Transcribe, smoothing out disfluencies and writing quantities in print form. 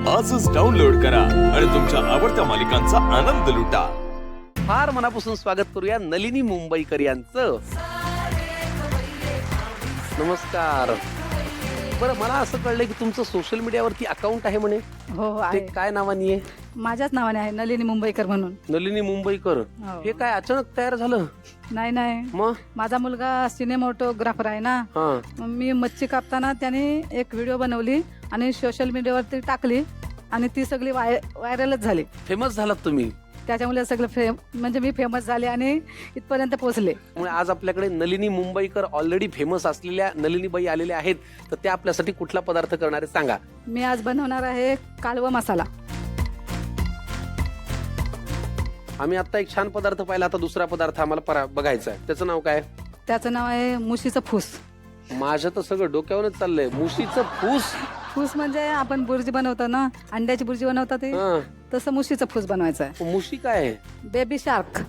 आजच डाउनलोड करा आणि तुमच्या आवडत्या मालिकांचा आनंद लुटा. फार मनापासून स्वागत करूया नलिनी मुंबईकर यांचं. नमस्कार. बरं, मला असं कळलं की तुमचं सोशल मीडियावरती अकाउंट आहे म्हणे. हो ते आहे. काय नावानी आहे? माझ्याच नावाने आहे, नलिनी मुंबईकर म्हणून. नलिनी मुंबईकर. हो. हे काय अचानक तयार झालं? नाही मग माझा मुलगा सिनेमॅटोग्राफर आहे ना. हा मग मी मच्छी कापताना त्याने एक व्हिडिओ बनवली आणि सोशल मीडियावरती टाकली आणि ती सगळी व्हायरलच झाली. फेमस झालात तुम्ही. त्याच्यामुळे सगळं म्हणजे मी फेमस झाले आणि इथपर्यंत पोहोचले. त्यामुळे आज आपल्याकडे नलिनी मुंबईकर ऑलरेडी फेमस असलेल्या नलिनीबाई आलेल्या आहेत. तर त्या आपल्यासाठी कुठला पदार्थ करणार आहे सांगा. मी आज बनवणार आहे कालवा मसाला. आम्ही आता एक छान पदार्थ पाहिला, आता दुसरा पदार्थ आम्हाला बघायचा आहे. त्याचं नाव काय? त्याचं नाव आहे मुशीचं फूस. माझं तर सगळं डोक्यावरच चाललंय. मुशीचं फूस. फूस म्हणजे आपण बुर्जी बनवतो ना, अंड्याची बुर्जी बनवतात ते, हा. तसं मुशीचं फूस बनवायचं आहे. मुशी काय आहे? Baby shark.